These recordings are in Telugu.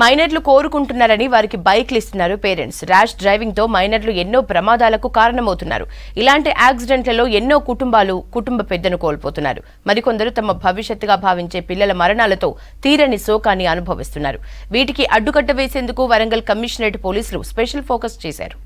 మైనర్లు కోరుకుంటున్నారని వారికి బైక్లు ఇస్తున్నారు పేరెంట్స్. ర్యాష్ డ్రైవింగ్ తో మైనర్లు ఎన్నో ప్రమాదాలకు కారణమవుతున్నారు. ఇలాంటి యాక్సిడెంట్లలో ఎన్నో కుటుంబాలు కుటుంబ పెద్దను కోల్పోతున్నారు. మరికొందరు తమ భవిష్యత్తుగా భావించే పిల్లల మరణాలతో తీరని శోకాన్ని అనుభవిస్తున్నారు. వీటికి అడ్డుకట్ట వేసేందుకు వరంగల్ కమిషనరేట్ పోలీసులు స్పెషల్ ఫోకస్ చేశారు.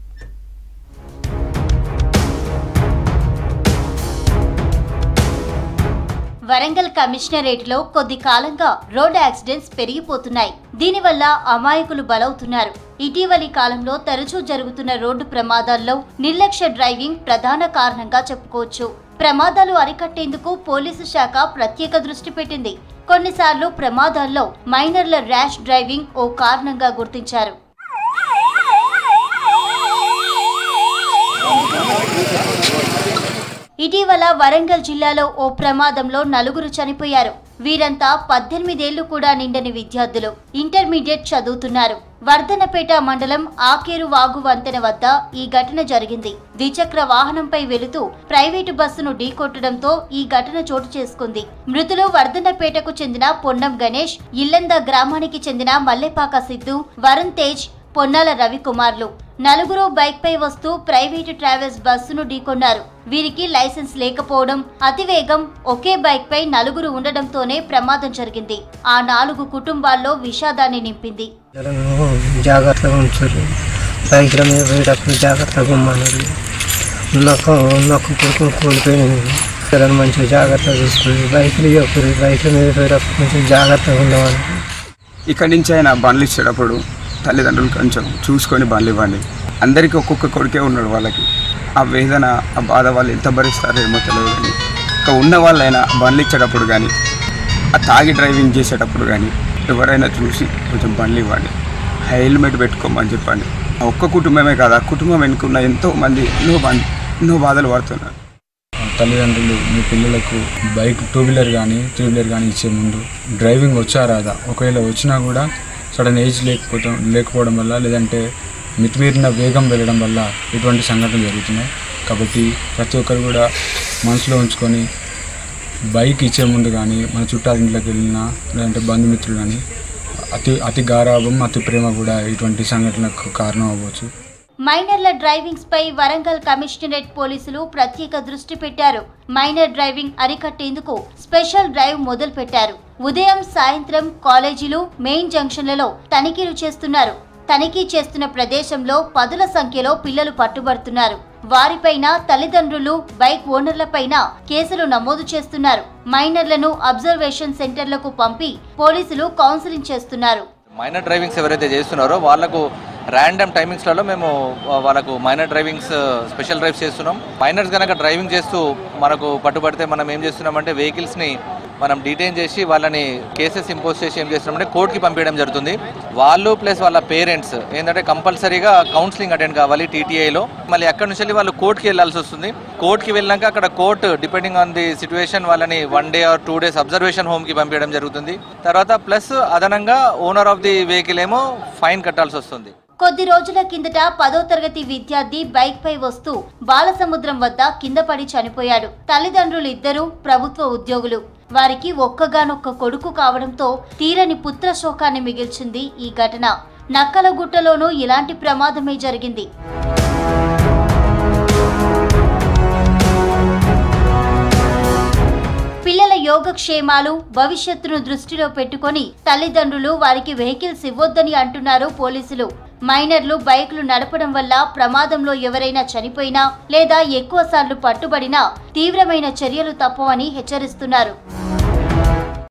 వరంగల్ కమిషనరేట్లో కొద్ది కాలంగా రోడ్ యాక్సిడెంట్స్ పెరిగిపోతున్నాయి. దీనివల్ల అమాయకులు బలవుతున్నారు. ఇటీవలి కాలంలో తరచూ జరుగుతున్న రోడ్డు ప్రమాదాల్లో నిర్లక్ష్య డ్రైవింగ్ ప్రధాన కారణంగా చెప్పుకోవచ్చు. ప్రమాదాలు అరికట్టేందుకు పోలీసు శాఖ ప్రత్యేక దృష్టి పెట్టింది. కొన్నిసార్లు ప్రమాదాల్లో మైనర్ల ర్యాష్ డ్రైవింగ్ ఓ కారణంగా గుర్తించారు. ఇటీవల వరంగల్ జిల్లాలో ఓ ప్రమాదంలో 4 చనిపోయారు. వీరంతా 18 ఏళ్లు కూడా నిండని విద్యార్థులు. ఇంటర్మీడియట్ చదువుతున్నారు. వర్ధనపేట మండలం ఆకేరు వాగు వంతెన వద్ద ఈ ఘటన జరిగింది. ద్విచక్ర వాహనంపై వెళుతూ ప్రైవేటు బస్సును ఢీకొట్టడంతో ఈ ఘటన చోటు చేసుకుంది. మృతులు వర్ధనపేటకు చెందిన పొన్నం గణేష్, ఇల్లంద గ్రామానికి చెందిన మల్లెపాక సిద్ధు, వరుణ్ తేజ్, పొన్నాల రవికుమార్లు. 4 బైక్ పై వస్తూ ప్రైవేటు ట్రావెల్స్ బస్సును ఢీకొన్నారు. వీరికి లైసెన్స్ లేకపోవడం, అతివేగం, ఒకే బైక్ పై 4 ఉండడంతోనే ప్రమాదం జరిగింది. ఆ 4 కుటుంబాల్లో విషాదాన్ని నింపింది. జాగ్రత్తగా ఉంచారు, బైక్ల మీద పోయేటప్పుడు జాగ్రత్తగా ఉమ్మన్నారు. నాకు కొడుకు కోల్పోయినాయి, మంచిగా జాగ్రత్తగా చూసుకుని బైక్లు చెప్పారు. బైక్ల మీద పోయేటప్పుడు కొంచెం జాగ్రత్తగా ఉండవాలి. ఇక్కడి నుంచి ఆయన బండ్లు ఇచ్చేటప్పుడు తల్లిదండ్రులు కొంచెం చూసుకొని బండ్లు ఇవ్వండి. అందరికీ ఒక్కొక్క కొడుకే ఉన్నాడు. వాళ్ళకి ఆ వేదన, ఆ బాధ వాళ్ళు ఎంత భరిస్తారో ఏమో తెలియదు. కానీ ఇక ఉన్న వాళ్ళైనా బండ్లు ఇచ్చేటప్పుడు కానీ, ఆ తాగి డ్రైవింగ్ చేసేటప్పుడు కానీ ఎవరైనా చూసి కొంచెం బండ్లు ఇవ్వండి, హెల్మెట్ పెట్టుకోమని చెప్పండి. ఒక్క కుటుంబమే కాదు, ఆ కుటుంబం ఎన్నుకున్న ఎంతోమంది ఎన్నో బాధలు పడుతున్నారు. తల్లిదండ్రులు మీ పిల్లలకు బైక్ 2 వీలర్ కానీ 3 వీలర్ కానీ ఇచ్చే ముందు డ్రైవింగ్ వచ్చా రాదా, ఒకవేళ వచ్చినా కూడా సడన్ ఏజ్ లేకపోవడం వల్ల, లేదంటే మితిమీరిన వేగం వెళ్ళడం వల్ల ఇటువంటి సంఘటనలు జరుగుతున్నాయి. కాబట్టి ప్రతి ఒక్కరు కూడా మనసులో ఉంచుకొని బైక్ ఇచ్చే ముందు కానీ, మన చుట్టాల ఇంట్లోకి వెళ్ళినా, లేదంటే బంధుమిత్రులు కానీ అతి గారాభం, అతి ప్రేమ కూడా ఇటువంటి సంఘటనలకు కారణం అవ్వచ్చు. మైనర్ల డ్రైవింగ్స్ పై వరంగల్ కమిషనరేట్ పోలీసులు ప్రత్యేక దృష్టి పెట్టారు. మైనర్ డ్రైవింగ్ అరికట్టేందుకు స్పెషల్ డ్రైవ్ మొదలు పెట్టారు. ఉదయం, సాయంత్రం కాలేజీలు, మెయిన్ జంక్షన్లలో తనిఖీలు చేస్తున్నారు. తనిఖీ చేస్తున్న ప్రదేశంలో పదుల సంఖ్యలో పిల్లలు పట్టుబడుతున్నారు. వారిపైన తల్లిదండ్రులు, బైక్ ఓనర్లపైన కేసులు నమోదు చేస్తున్నారు. మైనర్లను అబ్జర్వేషన్ సెంటర్లకు పంపి పోలీసులు కౌన్సిలింగ్ చేస్తున్నారు. మైనర్ డ్రైవింగ్స్ ఎవరైతే చేస్తున్నారో వాళ్లకు ర్యాండమ్ టైమింగ్స్లలో మేము వాళ్ళకు మైనర్ డ్రైవింగ్స్ స్పెషల్ డ్రైవ్స్ చేస్తున్నాం. మైనర్స్ కనుక డ్రైవింగ్ చేస్తూ మనకు పట్టుబడితే మనం ఏం చేస్తున్నామంటే వెహికల్స్ని మనం డిటైన్ చేసి వాళ్ళని కేసెస్ ఇంపోజ్ చేసి ఏం చేస్తున్నామంటే కోర్టుకి పంపించడం జరుగుతుంది. వాళ్ళు ప్లస్ వాళ్ళ పేరెంట్స్ ఏంటంటే కంపల్సరీగా కౌన్సిలింగ్ అటెండ్ కావాలి టీటీఐలో. మళ్ళీ అక్కడ నుంచి వెళ్ళి వాళ్ళు కోర్టుకి వెళ్ళాల్సి వస్తుంది. కోర్టుకి వెళ్ళాక అక్కడ court depending on the situation వాళ్ళని 1 day or 2 days అబ్జర్వేషన్ హోమ్కి పంపించడం జరుగుతుంది. తర్వాత ప్లస్ అదనంగా ఓనర్ ఆఫ్ ది వెహికల్ ఏమో ఫైన్ కట్టాల్సి వస్తుంది. కొద్ది రోజుల కిందట 10వ తరగతి విద్యార్థి బైక్ పై వస్తూ బాలసముద్రం వద్ద కింద పడి చనిపోయాడు. తల్లిదండ్రులు ఇద్దరు ప్రభుత్వ ఉద్యోగులు. వారికి ఒక్కగానొక్క కొడుకు కావడంతో తీరని పుత్ర శోకాన్ని మిగిల్చింది ఈ ఘటన. నక్కలగుట్టలోనూ ఇలాంటి ప్రమాదమే జరిగింది. పిల్లల యోగక్షేమాలు, భవిష్యత్తును దృష్టిలో పెట్టుకొని తల్లిదండ్రులు వారికి వెహికల్స్ ఇవ్వొద్దని అంటున్నారు పోలీసులు. మైనర్లు బైకులు నడపడం వల్ల ప్రమాదంలో ఎవరైనా చనిపోయినా లేదా ఎక్కువసార్లు పట్టుబడినా తీవ్రమైన చర్యలు తప్పవని హెచ్చరిస్తున్నారు.